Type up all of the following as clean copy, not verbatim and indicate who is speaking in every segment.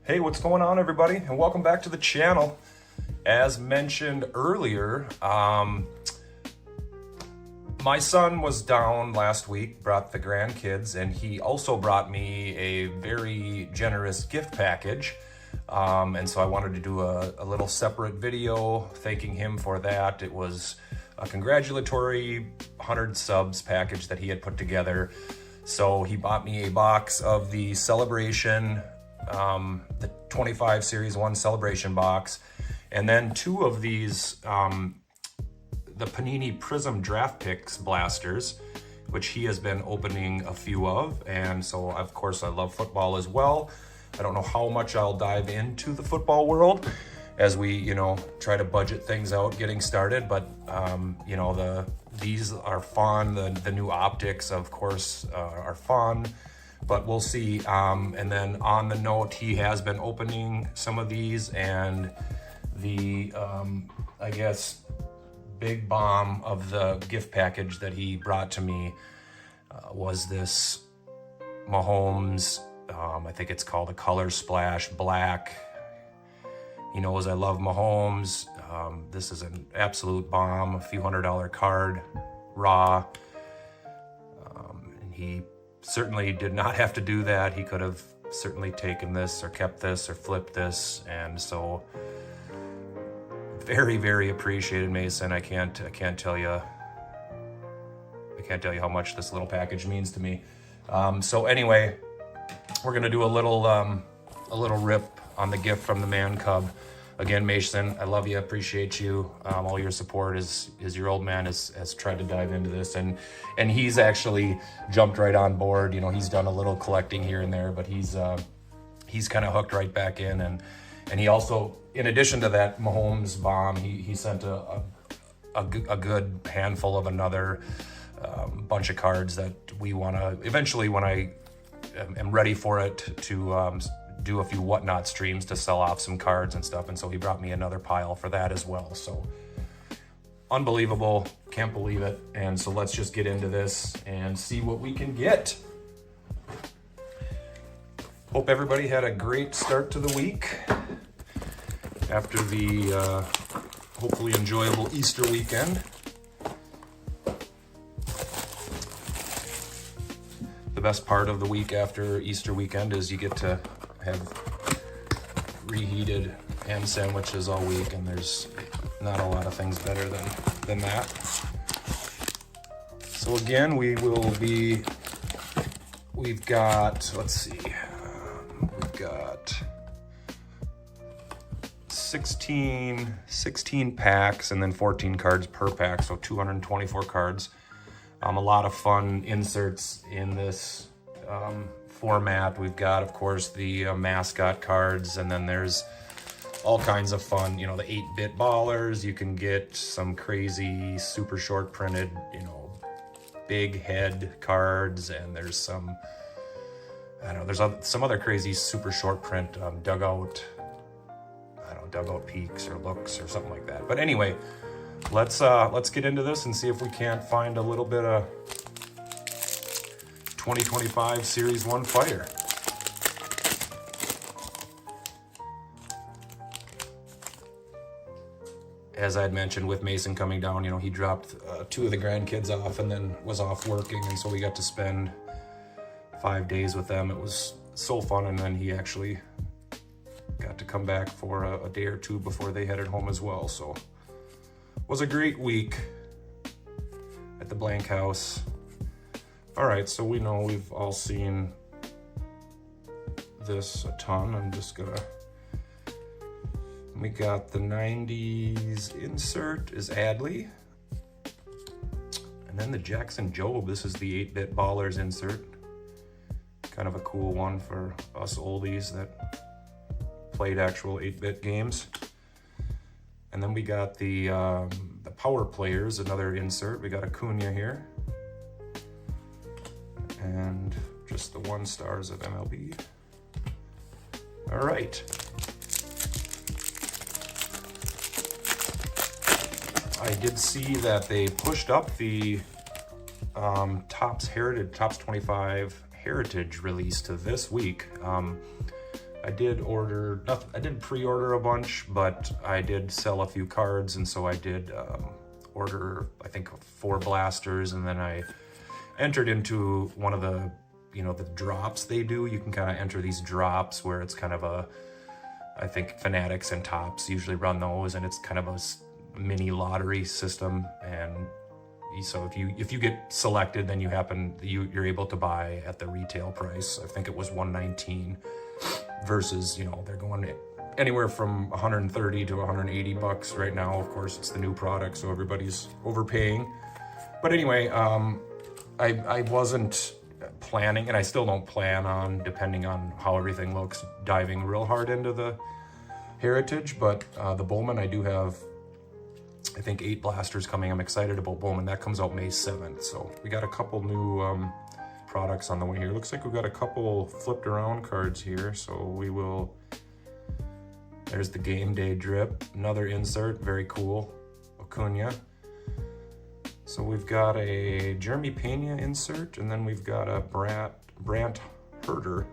Speaker 1: Hey, what's going on, everybody? And welcome back to the channel. As mentioned earlier, my son was down last week, brought the grandkids, and he also brought me a very generous gift package. And so I wanted to do a little separate video thanking him for that. It was a congratulatory 100 subs package that he had put together. So he bought me a box of the Celebration, the 25 Series 1 Celebration box, and then two of these, the Panini Prizm Draft Picks blasters, which he has been opening a few of. And so, of course, I love football as well. I don't know how much I'll dive into the football world as we, try to budget things out getting started. But, these are fun. The new optics, of course, are fun. But we'll see. And then on the note, he has been opening some of these, and the, I guess, big bomb of the gift package that he brought to me was this Mahomes, I think it's called a Color Splash Black. He knows I love Mahomes. This is an absolute bomb, a few $100 card, raw. And he certainly did not have to do that. He could have certainly taken this or kept this or flipped this. And so very, very appreciated, Mason. I can't tell you how much this little package means to me. So anyway, we're gonna do a little rip on the gift from the man cub. Again, Mason, I love you, appreciate you. All your support as your old man has tried to dive into this, and he's actually jumped right on board. He's done a little collecting here and there, but he's kind of hooked right back in. And he also, in addition to that Mahomes bomb, he sent a good handful of another bunch of cards that we want to eventually, when I am ready for it, to do a few whatnot streams to sell off some cards and stuff. And so he brought me another pile for that as well. So unbelievable, can't believe it. And so let's just get into this and see what we can get. Hope everybody had a great start to the week after the hopefully enjoyable Easter weekend. The best part of the week after Easter weekend is you get to have reheated ham sandwiches all week, and there's not a lot of things better than that. So again, we've got, let's see, we've got 16 packs and then 14 cards per pack, so 224 cards. A lot of fun inserts in this format. We've got, of course, the mascot cards, and then there's all kinds of fun, the 8-bit ballers. You can get some crazy super short printed, big head cards, and there's some, there's some other crazy super short print dugout peaks or looks or something like that. But anyway, let's get into this and see if we can't find a little bit of 2025 Series 1 fire. As I had mentioned, with Mason coming down, he dropped two of the grandkids off and then was off working, and so we got to spend 5 days with them. It was so fun, and then he actually got to come back for a day or two before they headed home as well. So it was a great week at the Blank House. All right, so we know we've all seen this a ton. I'm just gonna, we got the 90s insert is Adley. And then the Jackson Jobe, this is the 8-bit ballers insert. Kind of a cool one for us oldies that played actual 8-bit games. And then we got the Power Players, another insert. We got Acuna here. And just the 1 stars of MLB. All right. I did see that they pushed up the Topps 25 Heritage release to this week. I did order, I didn't pre-order a bunch, but I did sell a few cards, and so I did order, I think, 4 blasters, and then I entered into one of the, you know, the drops they do. You can kind of enter these drops where it's kind of a, I think Fanatics and Topps usually run those, and it's kind of a mini lottery system. And so if you get selected, then you're able to buy at the retail price. I think it was $119 versus, you know, they're going anywhere from 130 to 180 bucks right now. Of course, it's the new product, so everybody's overpaying. But anyway, I wasn't planning, and I still don't plan on, depending on how everything looks, diving real hard into the Heritage. But the Bowman, I do have, I think, 8 blasters coming. I'm excited about Bowman. That comes out May 7th. So we got a couple new products on the way here. Looks like we've got a couple flipped around cards here. So we will, there's the Game Day drip, another insert, very cool, Acuna. So we've got a Jeremy Pena insert, and then we've got a Brant Herter.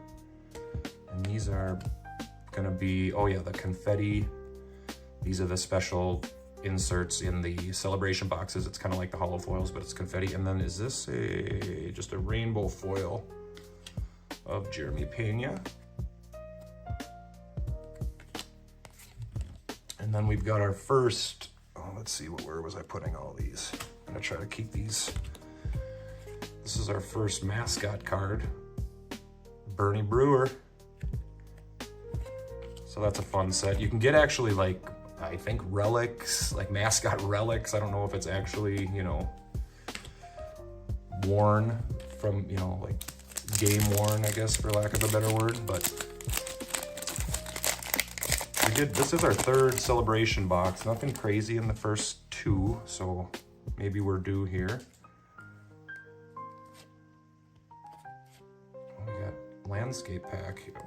Speaker 1: And these are gonna be, oh yeah, the confetti. These are the special inserts in the celebration boxes. It's kind of like the hollow foils, but it's confetti. And then is this just a rainbow foil of Jeremy Pena? And then we've got our first, oh, let's see, where was I putting all these? I'm gonna try to keep these. This is our first mascot card, Bernie Brewer. So that's a fun set. You can get actually, like, I think relics, like mascot relics. I don't know if it's actually, you know, worn from, you know, like game worn, I guess, for lack of a better word. But this is our 3rd celebration box. Nothing crazy in the first 2, so maybe we're due here. We got landscape pack here.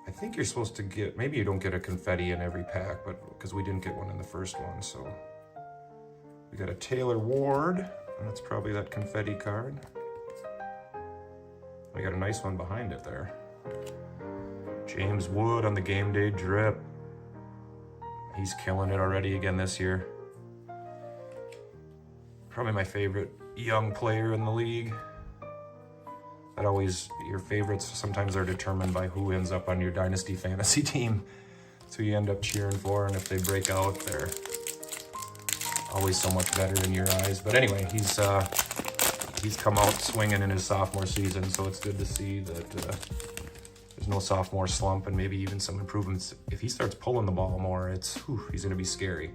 Speaker 1: I think you're supposed to get, maybe you don't get a confetti in every pack, but because we didn't get one in the first one. So we got a Taylor Ward, and that's probably that confetti card. We got a nice one behind it there. James Wood on the Game Day drip. He's killing it already again this year. Probably my favorite young player in the league. That always, your favorites sometimes are determined by who ends up on your dynasty fantasy team. So you end up cheering for, and if they break out, they're always so much better in your eyes. But anyway, he's come out swinging in his sophomore season, so it's good to see that there's no sophomore slump, and maybe even some improvements. If he starts pulling the ball more, he's gonna be scary.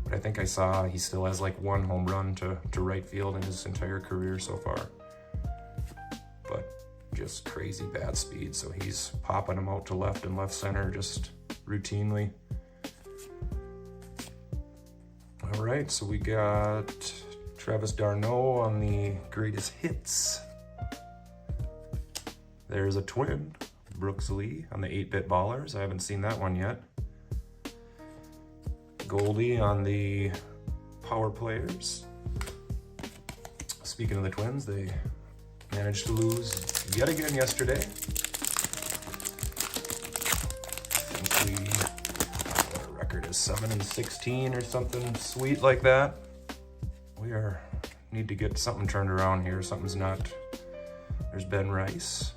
Speaker 1: But I think I saw he still has like 1 home run to right field in his entire career so far. But just crazy bad speed, so he's popping them out to left and left center just routinely. All right, so we got Travis d'Arnaud on the greatest hits. There's a twin, Brooks Lee on the 8-bit ballers. I haven't seen that one yet. Goldie on the power players. Speaking of the Twins, they managed to lose yet again yesterday. I think our record is 7-16 or something sweet like that. We need to get something turned around here. Something's not. There's Ben Rice.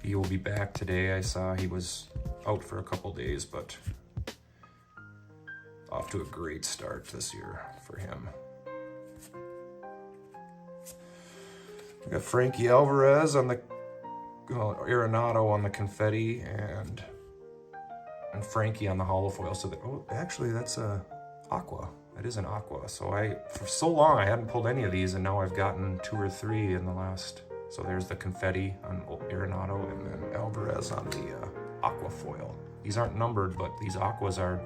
Speaker 1: He will be back today. I saw he was out for a couple days, but off to a great start this year for him. We got Frankie Alvarez on the Arenado on the confetti, and Frankie on the hollow foil. So actually that's a aqua. That is an aqua. So for so long I hadn't pulled any of these, and now I've gotten 2 or 3 in the last. So there's the confetti on Arenado, and then Alvarez on the aqua foil. These aren't numbered, but these aquas are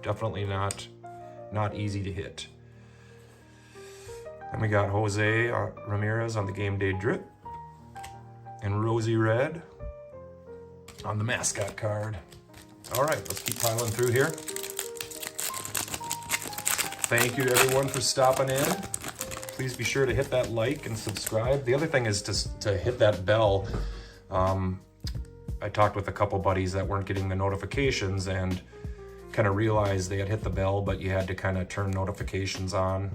Speaker 1: definitely not easy to hit. And we got Jose Ramirez on the Game Day drip, and Rosie Red on the mascot card. All right, let's keep piling through here. Thank you to everyone for stopping in. please be sure to hit that like and subscribe. The other thing is to hit that bell. I talked with a couple buddies that weren't getting the notifications and kind of realized they had hit the bell, but you had to kind of turn notifications on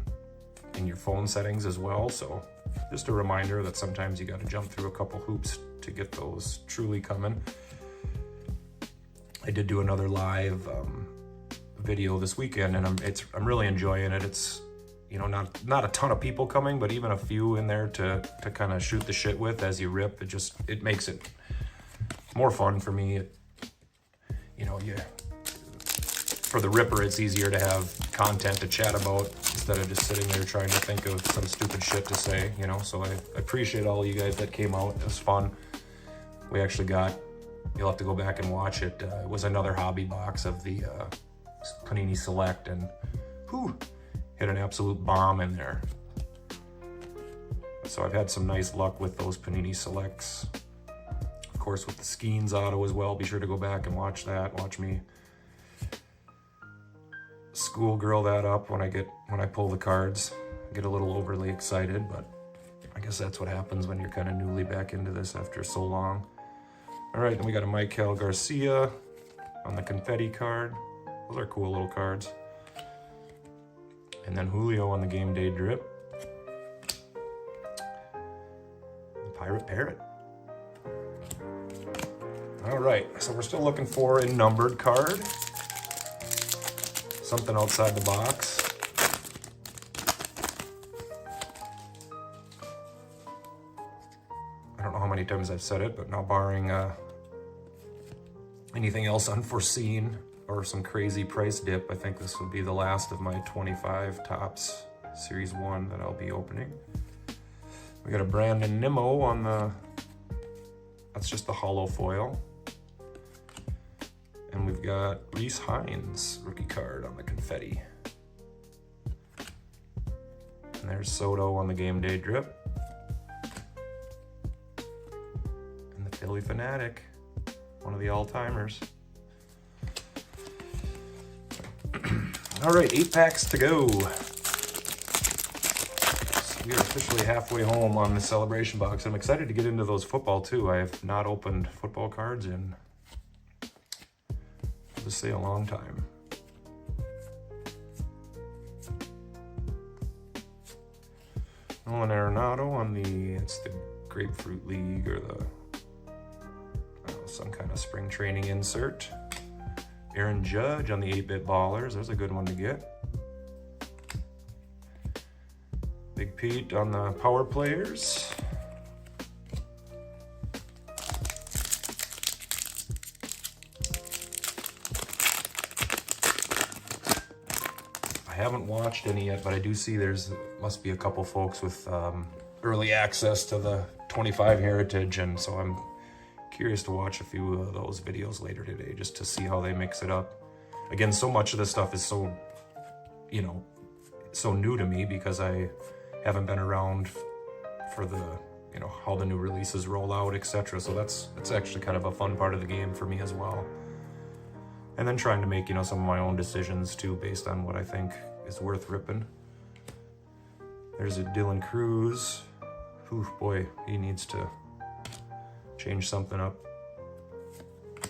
Speaker 1: in your phone settings as well. So just a reminder that sometimes you got to jump through a couple hoops to get those truly coming. I did do another live video this weekend, and I'm really enjoying it. It's, you know, not a ton of people coming, but even a few in there to kind of shoot the shit with as you rip. It makes it more fun for me. You know, for the ripper, it's easier to have content to chat about instead of just sitting there trying to think of some stupid shit to say, you know. So I appreciate all you guys that came out. It was fun. We actually got, you'll have to go back and watch it. It was another hobby box of the Panini Select, and hit an absolute bomb in there. So I've had some nice luck with those Panini Selects. Of course, with the Skeens auto as well. Be sure to go back and watch that. Watch me schoolgirl that up when I pull the cards. I get a little overly excited, but I guess that's what happens when you're kind of newly back into this after so long. All right, then we got a Michael Garcia on the confetti card. Those are cool little cards. And then Julio on the game day drip. And Pirate Parrot. All right, so we're still looking for a numbered card. Something outside the box. I don't know how many times I've said it, but now barring anything else unforeseen or some crazy price dip, I think this will be the last of my 25 Topps Series 1 that I'll be opening. We got a Brandon Nimmo on the, that's just the hollow foil. And we've got Reese Hines rookie card on the confetti. And there's Soto on the game day drip. And the Philly Fanatic, one of the all-timers. All right, 8 packs to go. So we are officially halfway home on the celebration box. I'm excited to get into those football too. I have not opened football cards in, to say, a long time. Nolan Arenado on it's the Grapefruit League, or the, I don't know, some kind of spring training insert. Aaron Judge on the 8-Bit Ballers, there's a good one to get. Big Pete on the Power Players. I haven't watched any yet, but I do see must be a couple folks with early access to the 25 Heritage, and so I'm curious to watch a few of those videos later today just to see how they mix it up. Again, so much of this stuff is so, you know, so new to me because I haven't been around for the, you know, how the new releases roll out, etc. So that's actually kind of a fun part of the game for me as well. And then trying to make, you know, some of my own decisions too based on what I think is worth ripping. There's a Dylan Cruz. Ooh, boy, he needs to change something up.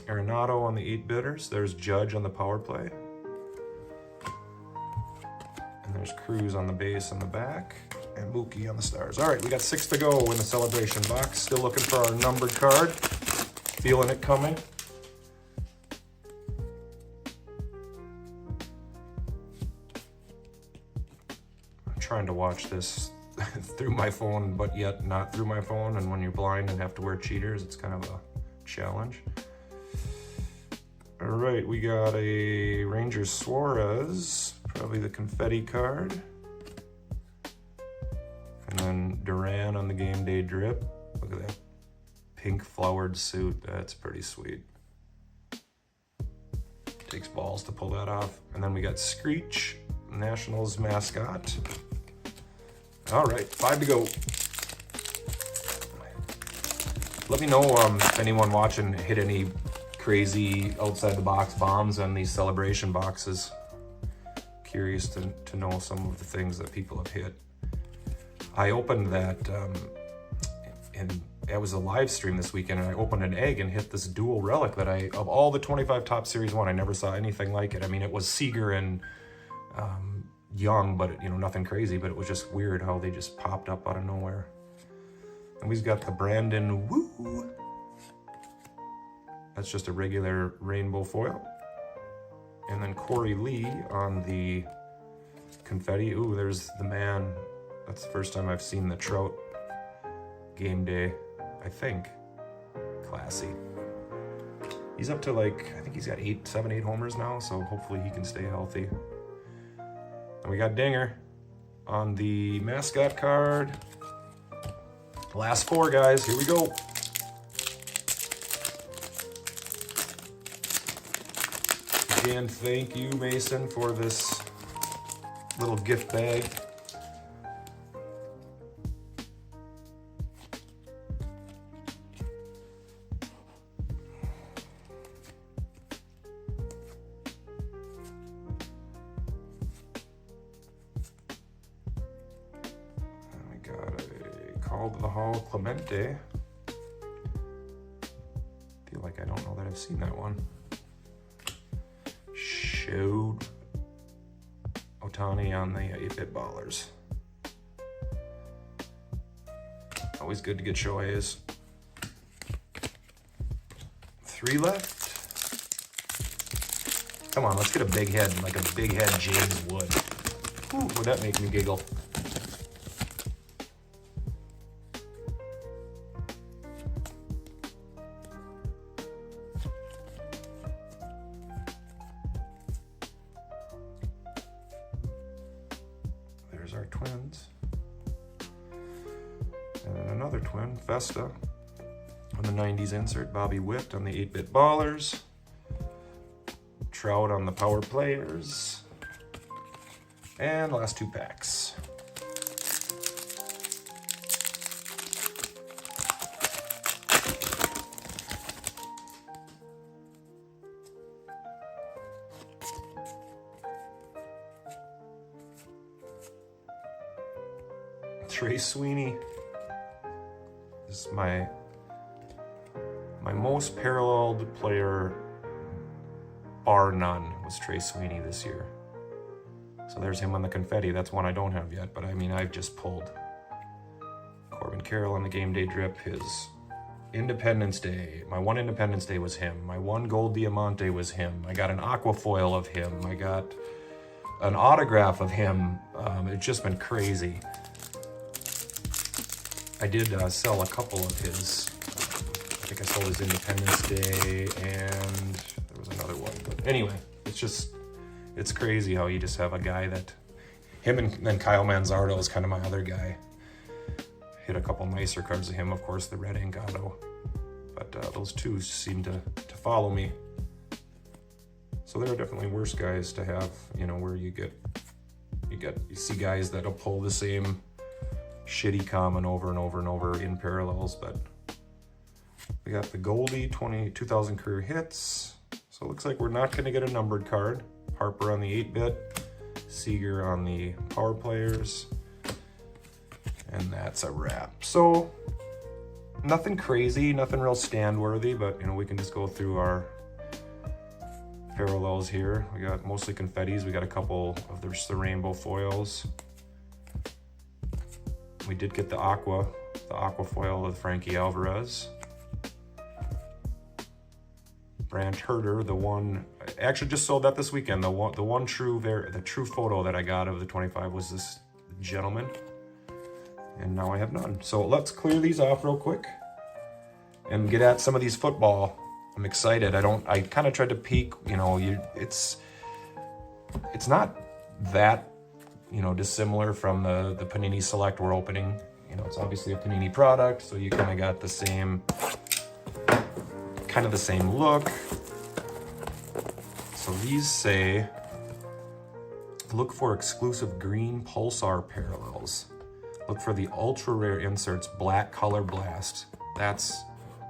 Speaker 1: Arenado on the 8-bitters. There's Judge on the Power Play. And there's Cruz on the base and the back. And Mookie on the stars. All right, we got 6 to go in the celebration box. Still looking for our numbered card. Feeling it coming. I'm trying to watch this through my phone, but yet not through my phone. And when you're blind and have to wear cheaters, it's kind of a challenge. All right, we got a Rangers Suarez, probably the confetti card. And then Duran on the game day drip. Look at that pink flowered suit. That's pretty sweet. Takes balls to pull that off. And then we got Screech, Nationals mascot. All right, 5 to go. Let me know if anyone watching hit any crazy outside the box bombs on these celebration boxes. Curious to know some of the things that people have hit. I opened that, and it was a live stream this weekend, and I opened an egg and hit this dual relic that of all the 25 Top Series 1, I never saw anything like it. I mean, it was Seager and Young, but nothing crazy, but it was just weird how they just popped up out of nowhere. And we've got the Brandon Woo. That's just a regular rainbow foil. And then Corey Lee on the confetti. Ooh, there's the man. That's the first time I've seen the Trout game day, I think. Classy. He's up to I think he's got 7, 8 homers now, so hopefully he can stay healthy. And we got Dinger on the mascot card. Last 4, guys, here we go. Again, thank you, Mason, for this little gift bag. And we got a Called the Hall Clemente. Feel like I don't know that I've seen that one. Showed Ohtani on the 8-bit ballers. Always good to get Shohei's. 3 left. Come on, let's get a big head, like a big head James Wood. Ooh, would that make me giggle? There's our Twins. And then another twin, Festa, on the 90s insert. Bobby Witt on the 8-bit ballers. Trout on the power players. And last 2 packs. Trey Sweeney. This is my most paralleled player, bar none, was Trey Sweeney this year. So there's him on the confetti. That's one I don't have yet, but I mean, I've just pulled. Corbin Carroll on the game day drip. His Independence Day. My one Independence Day was him. My one Gold Diamante was him. I got an aqua foil of him. I got an autograph of him. It's just been crazy. I did sell a couple of his. I think I sold his Independence Day, and there was another one. But anyway, it's crazy how you just have a guy that, him and then Kyle Manzardo is kind of my other guy. Hit a couple nicer cards of him, of course, the red ink auto. But those two seem to follow me. So there are definitely worse guys to have, where you see guys that'll pull the same shitty common over and over and over in parallels. But we got the Goldie 2000 career hits. So it looks like we're not going to get a numbered card. Harper on the 8-bit, Seager on the power players, and that's a wrap. So nothing crazy, nothing real stand worthy, but we can just go through our parallels here. We got mostly confettis. We got a couple of the rainbow foils. We did get the aqua foil of Frankie Alvarez. Branch Herder, the one, I actually just sold that this weekend. The true photo that I got of the 25 was this gentleman, and now I have none. So let's clear these off real quick and get at some of these football. I'm excited. I kind of tried to peek. It's not that dissimilar from the Panini Select we're opening. It's obviously a Panini product, so you kind of got the same look. So these say, look for exclusive green pulsar parallels. Look for the ultra rare inserts, black color blast. That's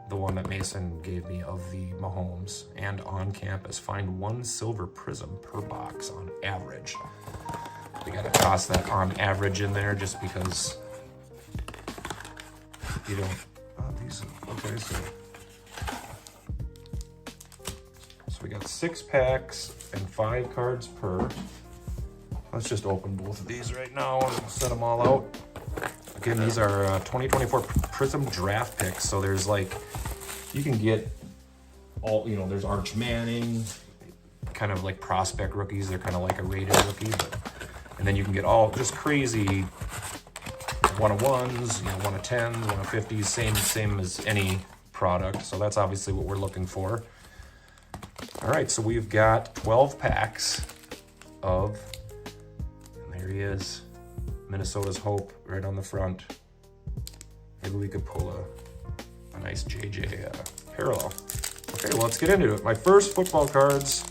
Speaker 1: the one that Mason gave me of the Mahomes. And on campus, find 1 silver prism per box on average. We gotta toss that on average in there just because You don't, oh, these, okay, so we got 6 packs and 5 cards per. Let's just open both of these right now and set them all out. Again, these are 2024 Prizm draft picks. So there's like, you can get all, you know, there's Arch Manning, kind of like prospect rookies. They're kind of like a rated rookie, but, and then you can get all just crazy 1-of-1s, you know, 1-of-10s, 1-of-50s, same as any product. So that's obviously what we're looking for. All right, so we've got 12 packs of, and there he is, Minnesota's Hope right on the front. Maybe we could pull a nice JJ parallel. Okay, well, let's get into it. My first football cards,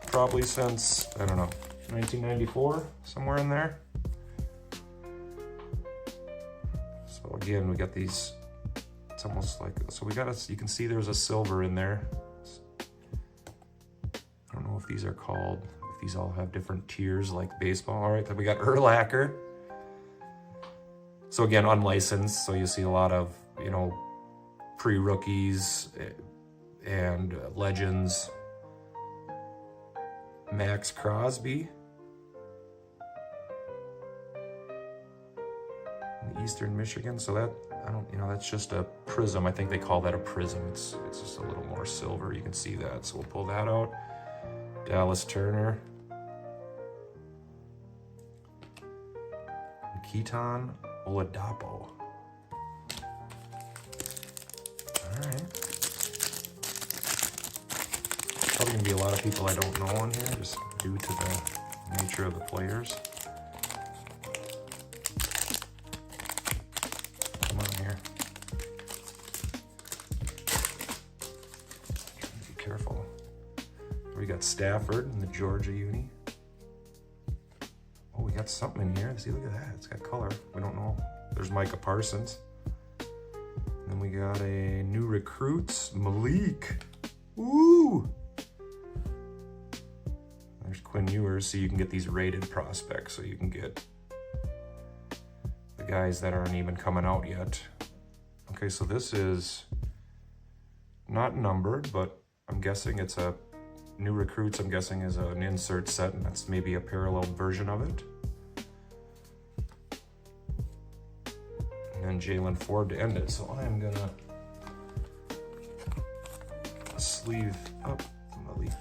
Speaker 1: probably since, I don't know, 1994, somewhere in there. So again, we got these, it's almost like, so we got you can see there's a silver in there. I don't know if these are called, if these all have different tiers like baseball. All right, then we got Urlacher. So again, unlicensed, so you see a lot of, you know, pre-rookies and legends. Max Crosby. In Eastern Michigan, so that, I don't, you know, that's just a Prizm. I think they call that a Prizm. It's just a little more silver. You can see that, so we'll pull that out. Dallas Turner. Keaton Oladapo. All right. Probably gonna be a lot of people I don't know on here, just due to the nature of the players. Come on here. Be careful. We got Stafford in the Georgia uni. Oh, we got something in here. See, look at that. It's got color. We don't know. There's Micah Parsons. Then we got a new recruits, Malik. Woo! There's Quinn Ewers, so you can get these rated prospects, so you can get the guys that aren't even coming out yet. Okay, so this is not numbered, but I'm guessing it's a new recruits, I'm guessing is an insert set, and that's maybe a parallel version of it. And then Jalen Ford to end it. So I am gonna sleeve up Malik.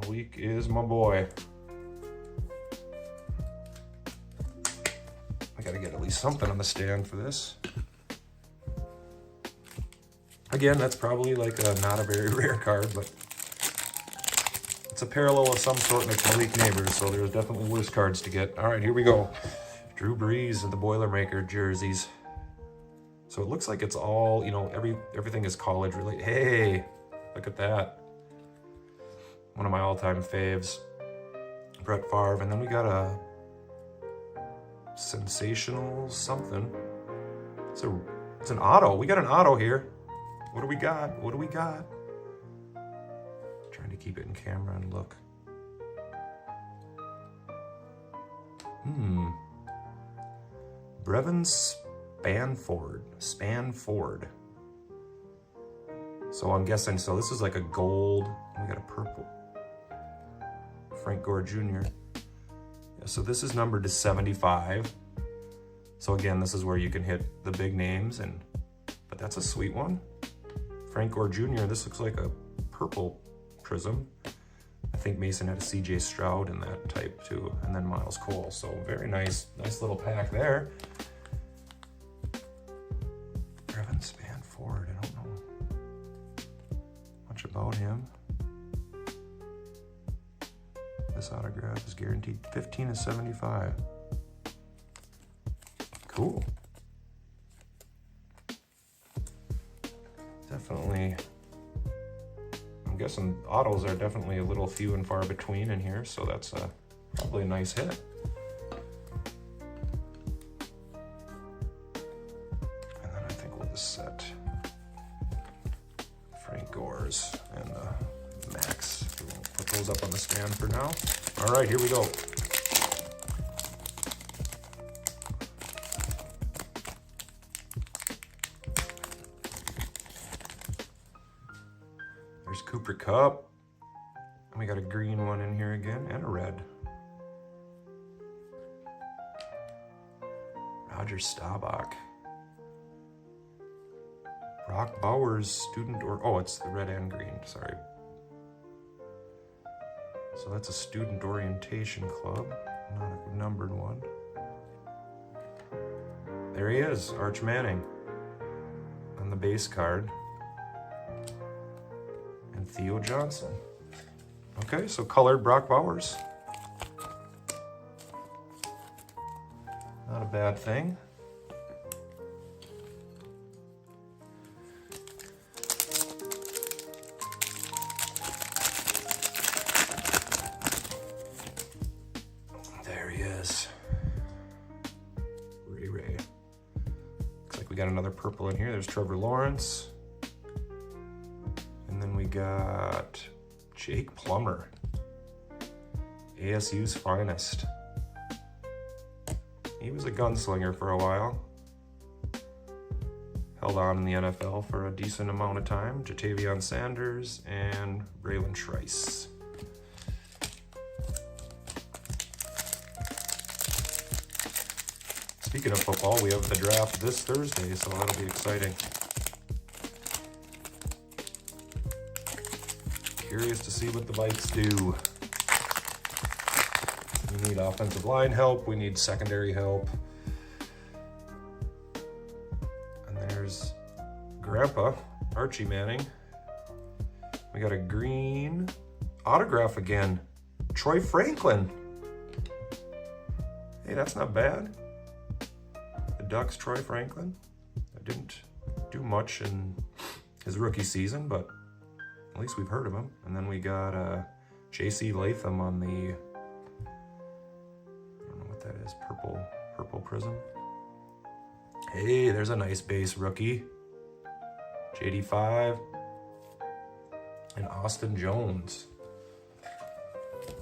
Speaker 1: Malik is my boy. I gotta get at least something on the stand for this. Again, that's probably like not a very rare card, but it's a parallel of some sort, and it's Malik Neighbors, so there's definitely worse cards to get. All right, here we go. Drew Brees and the Boilermaker jerseys. So it looks like it's all, you know, everything is college related. Hey, look at that. One of my all-time faves, Brett Favre. And then we got a sensational something. It's an auto. We got an auto here. What do we got? What do we got? Trying to keep it in camera and look. Brevin Spanford. So I'm guessing, so this is like a gold. We got a purple. Frank Gore Jr. Yeah, so this is numbered to 75. So again, this is where you can hit the big names, but that's a sweet one. Frank Gore Jr., this looks like a purple Prizm. I think Mason had a CJ Stroud in that type too, and then Miles Cole. So very nice little pack there. Brevin Spanford, I don't know much about him. This autograph is guaranteed 15 of 75. Cool. Definitely, I'm guessing autos are definitely a little few and far between in here, so that's probably a nice hit. And then I think we'll just set Frank Gore's and Max. We'll put those up on the stand for now. All right, here we go. There's Cooper Kupp. And we got a green one in here again, and a red. Roger Staubach. Brock Bowers, student or, oh, it's the red and green, sorry. So that's a student orientation club, not a numbered one. There he is, Arch Manning on the base card. And Theo Johnson. Okay, so colored Brock Bowers. Not a bad thing. There he is. Ray. Looks like we got another purple in here. There's Trevor Lawrence. And then we got Jake Plummer. ASU's finest. He was a gunslinger for a while. Held on in the NFL for a decent amount of time. Jatavion Sanders and Braylon Trice. Speaking of football, we have the draft this Thursday, so that'll be exciting. Curious to see what the Vikes do. We need offensive line help. We need secondary help. And there's Grandpa, Archie Manning. We got a green autograph again. Troy Franklin. Hey, that's not bad. The Ducks, Troy Franklin. I didn't do much in his rookie season, but at least we've heard of him. And then we got J.C. Latham on the, I don't know what that is, purple Prizm. Hey, there's a nice base rookie. JD5. And Austin Jones.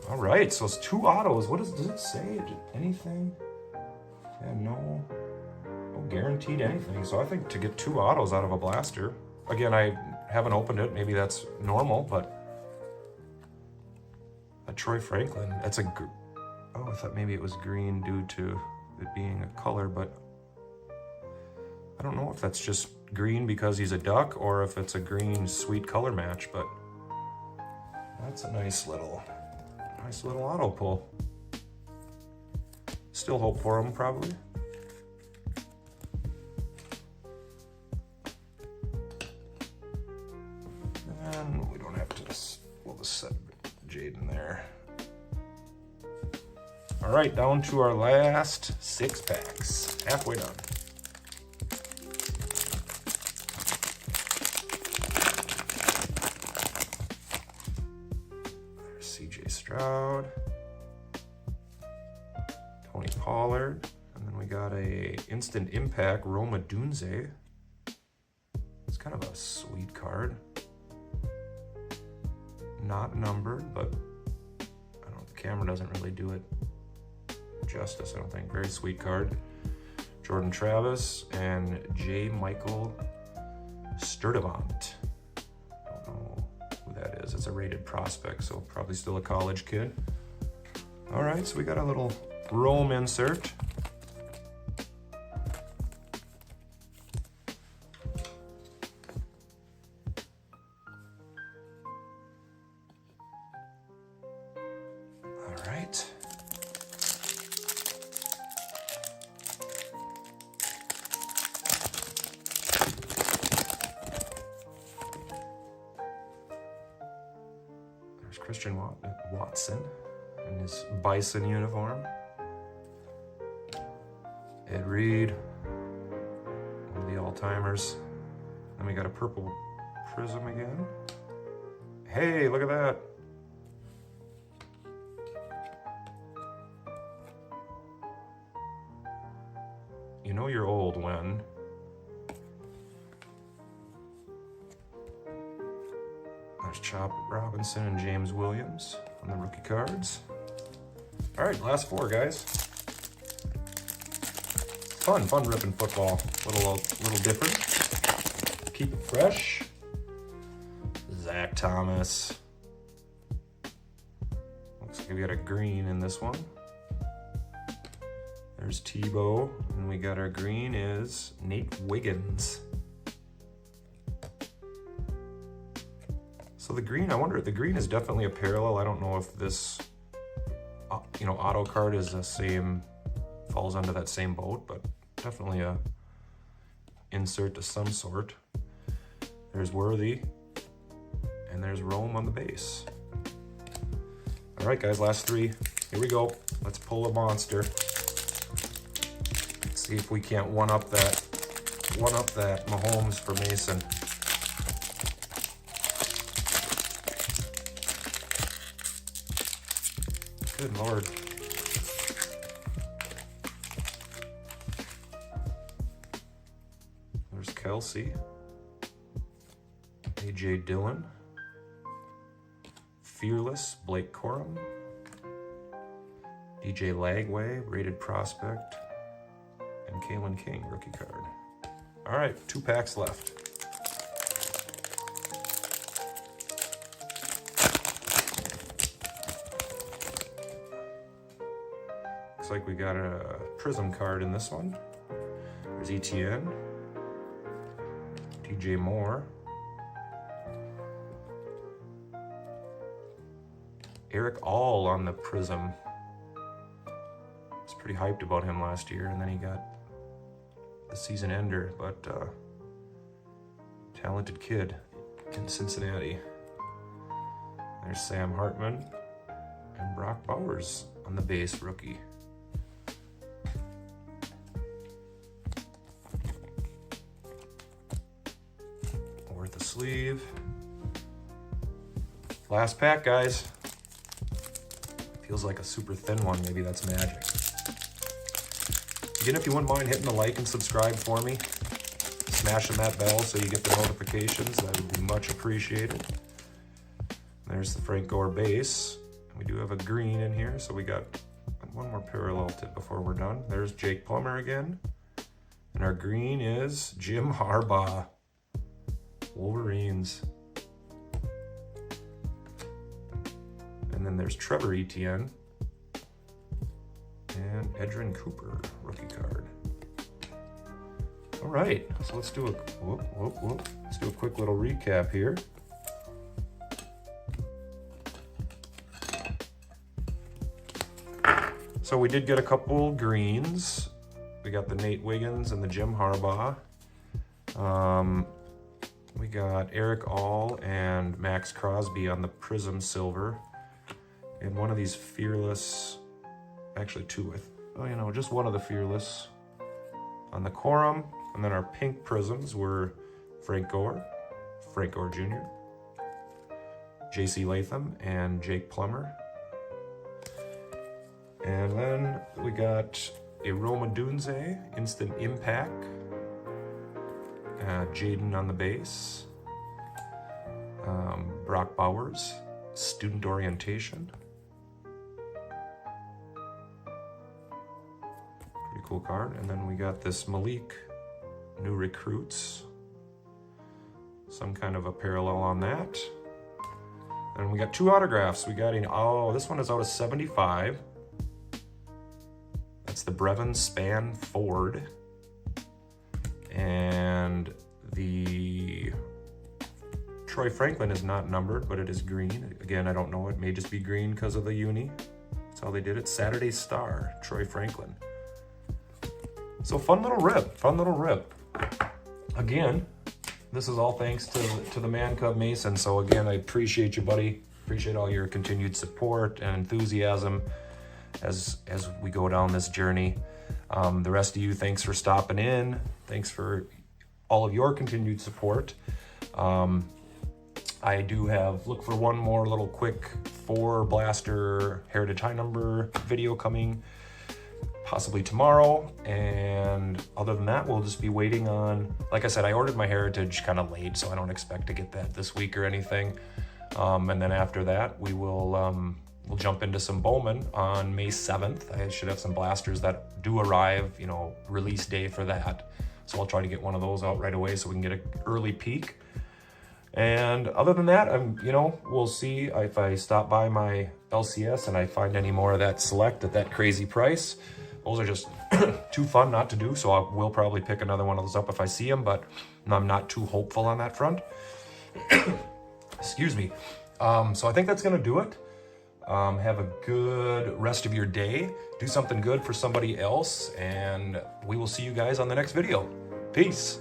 Speaker 1: All right, so it's 2 autos. What does it say? Anything? Yeah, no guaranteed anything. So I think to get 2 autos out of a blaster, again, I haven't opened it. Maybe that's normal, but a Troy Franklin, that's a, oh, I thought maybe it was green due to it being a color, but I don't know if that's just green because he's a Duck or if it's a green sweet color match, but that's a nice little auto pull. Still hope for him, probably. And we don't have to, we'll just set Jaden there. All right, down to our last 6 packs. Halfway done. There's CJ Stroud. Tony Pollard. And then we got a Instant Impact Roma Dunze. It's kind of a sweet card. Not numbered, but I don't know, the camera doesn't really do it justice, I don't think. Very sweet card. Jordan Travis and J. Michael Sturdivant. I don't know who that is. It's a rated prospect, so probably still a college kid. All right, so we got a little Rome insert. All right. There's Christian Watson in his Bison uniform. Ed Reed, one of the all-timers. Then we got a purple Prizm again. Hey, look at that. You know you're old when there's Chop Robinson and James Williams on the rookie cards. All right, last 4, guys. Fun ripping football. Little different. Keep it fresh. Zach Thomas. Looks like we got a green in this one. There's Tebow, and we got our green is Nate Wiggins. So the green, I wonder, the green is definitely a parallel. I don't know if this, auto card is the same, falls under that same boat, but definitely a insert of some sort. There's Worthy, and there's Rome on the base. All right, guys, last three. Here we go. Let's pull a monster. See if we can't one up that Mahomes for Mason. Good Lord. There's Kelsey. A.J. Dillon. Fearless, Blake Corum. DJ Lagway, rated prospect. And Kalen King, rookie card. All right, 2 packs left. Looks like we got a Prizm card in this one. There's ETN, DJ Moore, Eric All on the Prizm. I was pretty hyped about him last year, and then he got the season ender, but talented kid in Cincinnati. There's Sam Hartman and Brock Bowers on the base, rookie. Worth a sleeve. Last pack, guys. Feels like a super thin one. Maybe that's magic. Again, if you wouldn't mind hitting the like and subscribe for me, smashing that bell so you get the notifications, that would be much appreciated. There's the Frank Gore base. We do have a green in here, so we got one more parallel tip before we're done. There's Jake Plummer again. And our green is Jim Harbaugh, Wolverines. And then there's Trevor Etienne and Edrin Cooper, rookie card. All right, so let's do let's do a quick little recap here. So we did get a couple greens. We got the Nate Wiggins and the Jim Harbaugh. We got Eric All and Max Crosby on the Prizm silver. And one of these Fearless, actually two with, just one of the Fearless on the Corum. And then our pink Prizms were Frank Gore Jr., J.C. Latham, and Jake Plummer. And then we got a Roma Dunze, Instant Impact, Jaden on the base, Brock Bowers, Student Orientation. Pretty cool card. And then we got this Malik, New Recruits, some kind of a parallel on that. And we got two autographs. We got this one is out of 75. That's the Brevin Span Ford. And the Troy Franklin is not numbered, but it is green. Again, I don't know, it may just be green because of the uni. That's how they did it. Saturday Star, Troy Franklin. So fun little rip. Again, this is all thanks to the Man Cub Mason. So again, I appreciate you, buddy. Appreciate all your continued support and enthusiasm as we go down this journey. The rest of you, thanks for stopping in. Thanks for all of your continued support. I do look for one more little quick 4 blaster Heritage High Number video coming possibly tomorrow. And other than that, we'll just be waiting on, like I said, I ordered my Heritage kind of late, so I don't expect to get that this week or anything. And then after that, we'll jump into some Bowman on May 7th. I should have some blasters that do arrive, release day for that. So I'll try to get one of those out right away so we can get an early peek. And other than that, you know, we'll see if I stop by my LCS and I find any more of that Select at that crazy price. Those are just too fun not to do, so I will probably pick another one of those up if I see them, but I'm not too hopeful on that front. Excuse me. So I think that's gonna do it. Have a good rest of your day. Do something good for somebody else, and we will see you guys on the next video. Peace.